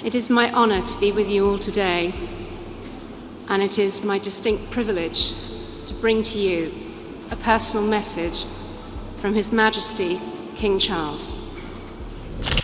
It is my honor to be with you all today, and it is my distinct privilege to bring to you a personal message from His Majesty, King Charles.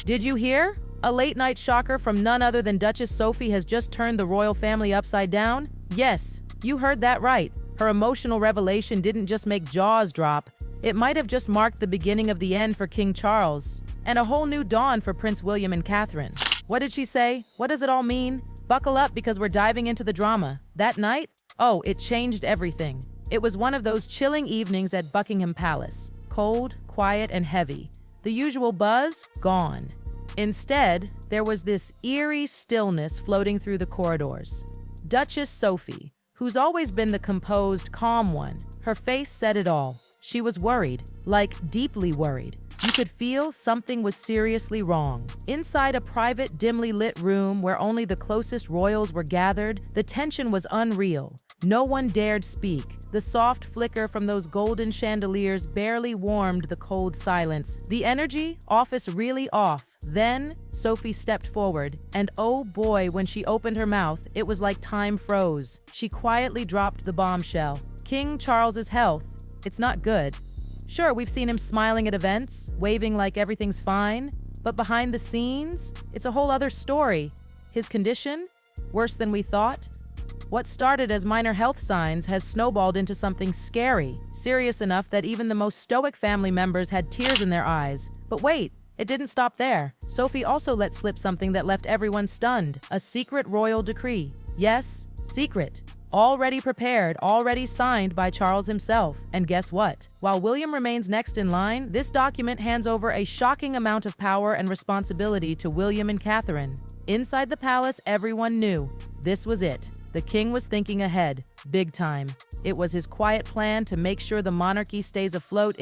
Did you hear? A late-night shocker from none other than Duchess Sophie has just turned the royal family upside down? Yes, you heard that right. Her emotional revelation didn't just make jaws drop. It might have just marked the beginning of the end for King Charles, and a whole new dawn for Prince William and Catherine. What did she say? What does it all mean? Buckle up because we're diving into the drama. That night? Oh, it changed everything. It was one of those chilling evenings at Buckingham Palace. Cold, quiet, and heavy. The usual buzz? Gone. Instead, there was this eerie stillness floating through the corridors. Duchess Sophie, who's always been the composed, calm one, her face said it all. She was worried, like deeply worried. You could feel something was seriously wrong. Inside a private, dimly lit room where only the closest royals were gathered, the tension was unreal. No one dared speak. The soft flicker from those golden chandeliers barely warmed the cold silence. The energy, office really off. Then, Sophie stepped forward, and oh boy, when she opened her mouth, it was like time froze. She quietly dropped the bombshell. King Charles's health, it's not good. Sure, we've seen him smiling at events, waving like everything's fine, but behind the scenes, it's a whole other story. His condition? Worse than we thought? What started as minor health signs has snowballed into something scary, serious enough that even the most stoic family members had tears in their eyes. But wait, it didn't stop there. Sophie also let slip something that left everyone stunned, a secret royal decree. Yes, secret. Already prepared, already signed by Charles himself. And guess what? While William remains next in line, this document hands over a shocking amount of power and responsibility to William and Catherine. Inside the palace, everyone knew. This was it. The king was thinking ahead, big time. It was his quiet plan to make sure the monarchy stays afloat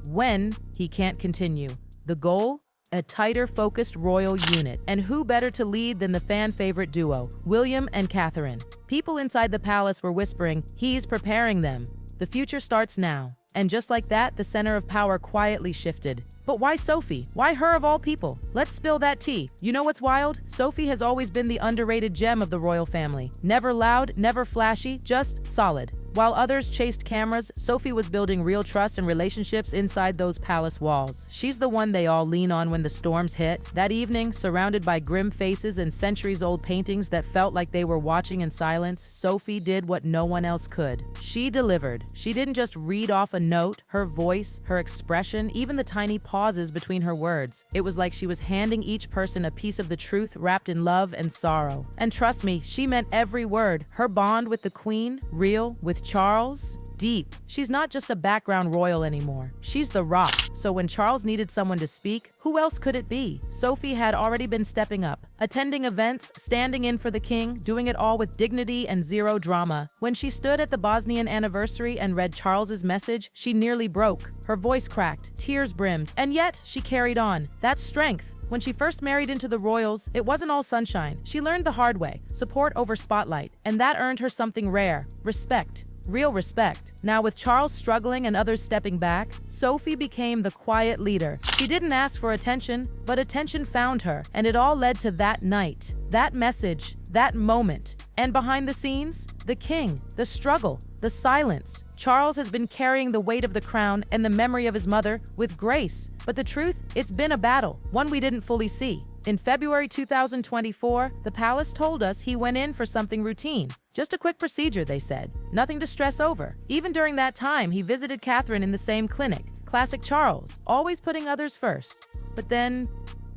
when he can't continue. The goal? A tighter, focused royal unit. And who better to lead than the fan-favorite duo, William and Catherine? People inside the palace were whispering, he's preparing them. The future starts now. And just like that, the center of power quietly shifted. But why Sophie? Why her of all people? Let's spill that tea. You know what's wild? Sophie has always been the underrated gem of the royal family. Never loud, never flashy, just solid. While others chased cameras, Sophie was building real trust and relationships inside those palace walls. She's the one they all lean on when the storms hit. That evening, surrounded by grim faces and centuries-old paintings that felt like they were watching in silence, Sophie did what no one else could. She delivered. She didn't just read off a note. Her voice, her expression, even the tiny pauses between her words. It was like she was handing each person a piece of the truth wrapped in love and sorrow. And trust me, she meant every word. Her bond with the Queen, real, with Charles, deep. She's not just a background royal anymore. She's the rock. So when Charles needed someone to speak, who else could it be? Sophie had already been stepping up, attending events, standing in for the king, doing it all with dignity and zero drama. When she stood at the Bosnian anniversary and read Charles's message, she nearly broke. Her voice cracked, tears brimmed, and yet she carried on. That's strength. When she first married into the royals, it wasn't all sunshine. She learned the hard way, support over spotlight, and that earned her something rare, respect. Real respect. Now with Charles struggling and others stepping back, Sophie became the quiet leader. She didn't ask for attention, but attention found her, and it all led to that night, that message, that moment. And behind the scenes, the king, the struggle, the silence. Charles has been carrying the weight of the crown and the memory of his mother with grace. But the truth, it's been a battle, one we didn't fully see. In February 2024, the palace told us he went in for something routine. Just a quick procedure, they said. Nothing to stress over. Even during that time, he visited Catherine in the same clinic. Classic Charles, always putting others first. But then,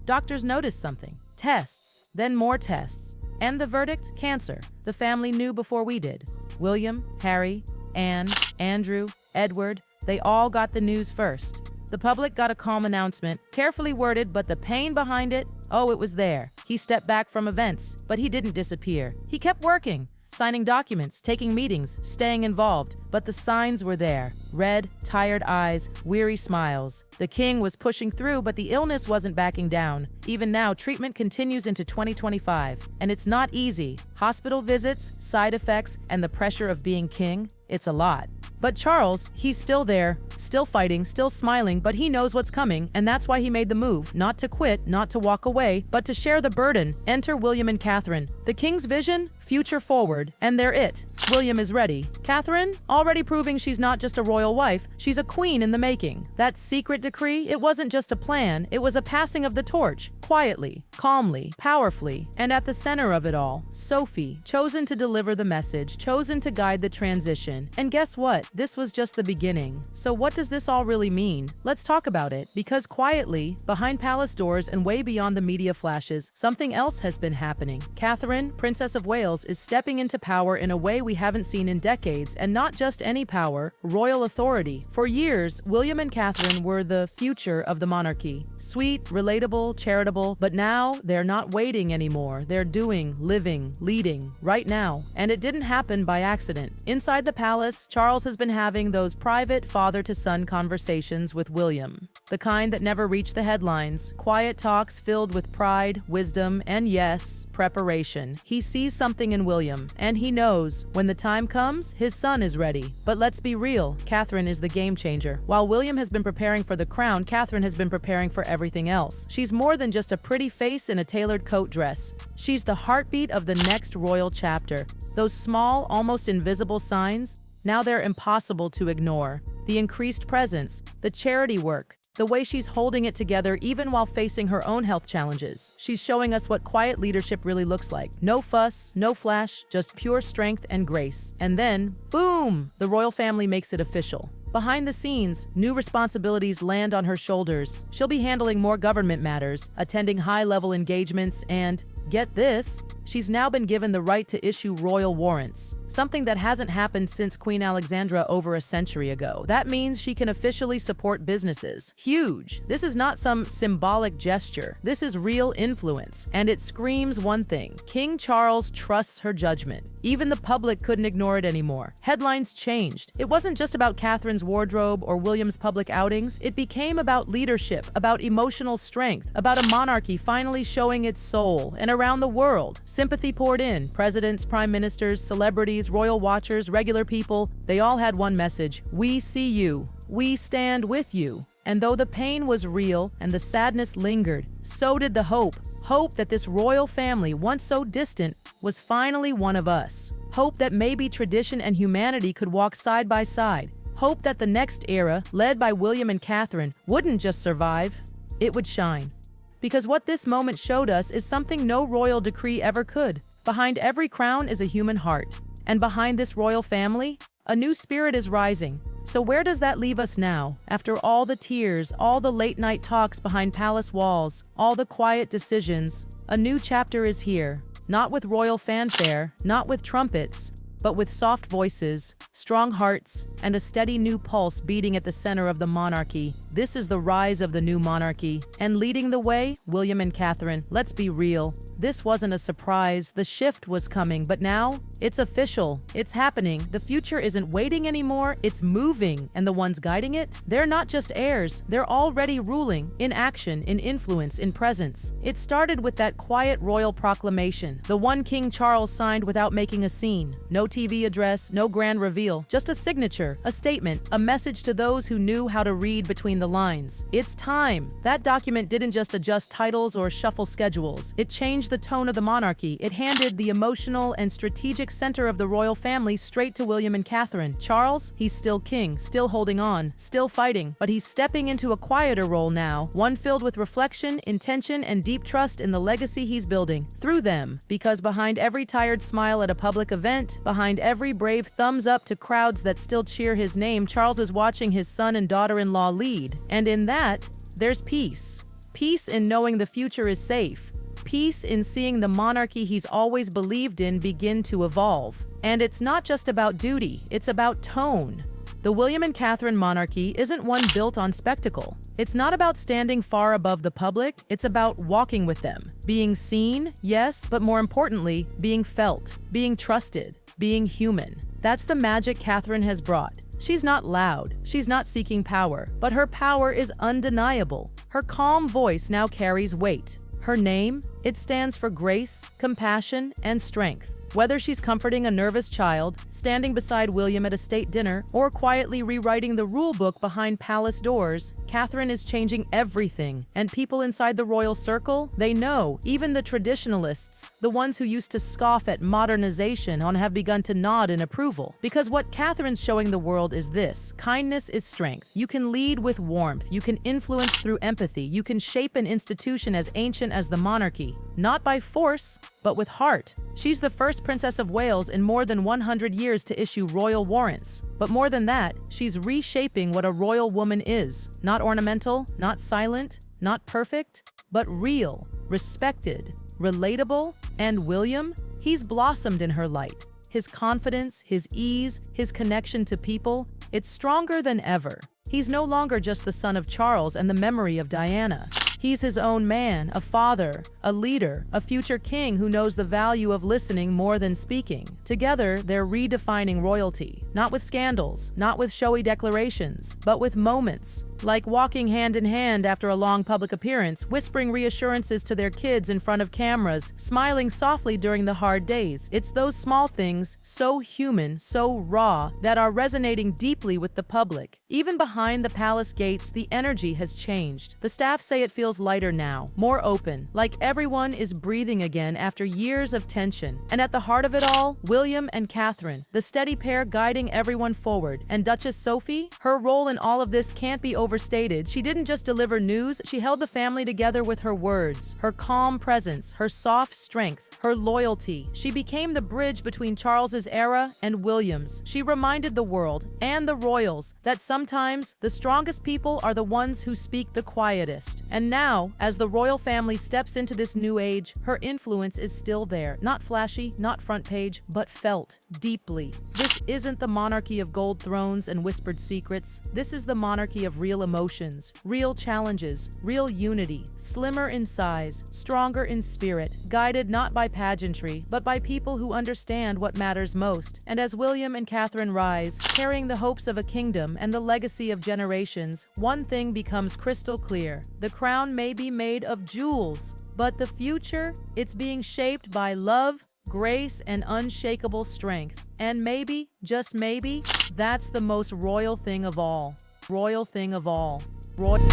doctors noticed something. Tests, then more tests. And the verdict? Cancer. The family knew before we did. William, Harry, Anne, Andrew, Edward, they all got the news first. The public got a calm announcement, carefully worded, but the pain behind it, oh, it was there. He stepped back from events, but he didn't disappear. He kept working, signing documents, taking meetings, staying involved. But the signs were there. Red, tired eyes, weary smiles. The king was pushing through, but the illness wasn't backing down. Even now, treatment continues into 2025. And it's not easy. Hospital visits, side effects, and the pressure of being king, it's a lot. But Charles, he's still there, still fighting, still smiling, but he knows what's coming, and that's why he made the move, not to quit, not to walk away, but to share the burden. Enter William and Catherine. The king's vision? Future forward, and they're it. William is ready. Catherine, already proving she's not just a royal wife, she's a queen in the making. That secret decree, it wasn't just a plan, it was a passing of the torch, quietly, calmly, powerfully, and at the center of it all, Sophie, chosen to deliver the message, chosen to guide the transition. And guess what? This was just the beginning. So what does this all really mean? Let's talk about it, because quietly, behind palace doors and way beyond the media flashes, something else has been happening. Catherine, Princess of Wales, is stepping into power in a way we haven't seen in decades, and not just any power, royal authority. For years, William and Catherine were the future of the monarchy. Sweet, relatable, charitable, but now they're not waiting anymore. They're doing, living, leading, right now. And it didn't happen by accident. Inside the palace, Charles has been having those private father-to-son conversations with William. The kind that never reach the headlines. Quiet talks filled with pride, wisdom, and yes, preparation. He sees something in William, and he knows when the time comes, his son is ready. But let's be real, Catherine is the game changer. While William has been preparing for the crown, Catherine has been preparing for everything else. She's more than just a pretty face in a tailored coat dress. She's the heartbeat of the next royal chapter. Those small, almost invisible signs, now they're impossible to ignore. The increased presence, the charity work, the way she's holding it together even while facing her own health challenges. She's showing us what quiet leadership really looks like. No fuss, no flash, just pure strength and grace. And then, boom, the royal family makes it official. Behind the scenes, new responsibilities land on her shoulders. She'll be handling more government matters, attending high-level engagements, and, get this, she's now been given the right to issue royal warrants, something that hasn't happened since Queen Alexandra over a century ago. That means she can officially support businesses. Huge! This is not some symbolic gesture. This is real influence, and it screams one thing. King Charles trusts her judgment. Even the public couldn't ignore it anymore. Headlines changed. It wasn't just about Catherine's wardrobe or William's public outings. It became about leadership, about emotional strength, about a monarchy finally showing its soul. And around the world, sympathy poured in. Presidents, prime ministers, celebrities, royal watchers, regular people, they all had one message: we see you. We stand with you. And though the pain was real and the sadness lingered, so did the hope. Hope that this royal family, once so distant, was finally one of us. Hope that maybe tradition and humanity could walk side by side. Hope that the next era, led by William and Catherine, wouldn't just survive, it would shine. Because what this moment showed us is something no royal decree ever could. Behind every crown is a human heart. And behind this royal family, a new spirit is rising. So where does that leave us now? After all the tears, all the late-night talks behind palace walls, all the quiet decisions, a new chapter is here. Not with royal fanfare, not with trumpets, but with soft voices, strong hearts, and a steady new pulse beating at the center of the monarchy. This is the rise of the new monarchy. And leading the way, William and Catherine. Let's be real. This wasn't a surprise. The shift was coming, but now it's official. It's happening. The future isn't waiting anymore. It's moving. And the ones guiding it, they're not just heirs. They're already ruling, in action, in influence, in presence. It started with that quiet royal proclamation, the one King Charles signed without making a scene. No TV address, no grand reveal, just a signature, a statement, a message to those who knew how to read between the lines. It's time. That document didn't just adjust titles or shuffle schedules. It changed the tone of the monarchy. It handed the emotional and strategic center of the royal family straight to William and Catherine. Charles, he's still king, still holding on, still fighting, but he's stepping into a quieter role now, one filled with reflection, intention, and deep trust in the legacy he's building through them. Because behind every tired smile at a public event, behind every brave thumbs up to crowds that still cheer his name, Charles is watching his son and daughter-in-law lead. And in that, there's peace. Peace in knowing the future is safe. Peace in seeing the monarchy he's always believed in begin to evolve. And it's not just about duty, it's about tone. The William and Catherine monarchy isn't one built on spectacle. It's not about standing far above the public, it's about walking with them. Being seen, yes, but more importantly, being felt, being trusted, being human. That's the magic Catherine has brought. She's not loud, she's not seeking power, but her power is undeniable. Her calm voice now carries weight. Her name? It stands for grace, compassion, and strength. Whether she's comforting a nervous child, standing beside William at a state dinner, or quietly rewriting the rule book behind palace doors, Catherine is changing everything. And people inside the royal circle, they know, even the traditionalists, the ones who used to scoff at modernization, have begun to nod in approval. Because what Catherine's showing the world is this: kindness is strength. You can lead with warmth, you can influence through empathy, you can shape an institution as ancient as the monarchy, not by force, but with heart. She's the first Princess of Wales in more than 100 years to issue royal warrants. But more than that, she's reshaping what a royal woman is. Not ornamental, not silent, not perfect, but real, respected, relatable. And William, he's blossomed in her light. His confidence, his ease, his connection to people, it's stronger than ever. He's no longer just the son of Charles and the memory of Diana. He's his own man, a father, a leader, a future king who knows the value of listening more than speaking. Together, they're redefining royalty, not with scandals, not with showy declarations, but with moments, like walking hand in hand after a long public appearance, whispering reassurances to their kids in front of cameras, smiling softly during the hard days. It's those small things, so human, so raw, that are resonating deeply with the public. Even behind the palace gates, the energy has changed. The staff say it feels lighter now, more open, like everyone is breathing again after years of tension. And at the heart of it all, William and Catherine, the steady pair guiding everyone forward. And Duchess Sophie, her role in all of this can't be overstated. She didn't just deliver news, she held the family together with her words, her calm presence, her soft strength, her loyalty. She became the bridge between Charles's era and William's. She reminded the world and the royals that sometimes the strongest people are the ones who speak the quietest. And now, as the royal family steps into this new age, her influence is still there. Not flashy, not front page, but felt deeply. This isn't the monarchy of gold thrones and whispered secrets. This is the monarchy of real emotions, real challenges, real unity, slimmer in size, stronger in spirit, guided not by pageantry, but by people who understand what matters most. And as William and Catherine rise, carrying the hopes of a kingdom and the legacy of generations, one thing becomes crystal clear. The crown may be made of jewels, but the future, it's being shaped by love, grace, and unshakable strength. And maybe, just maybe, that's the most royal thing of all. Royal thing of all. Royal.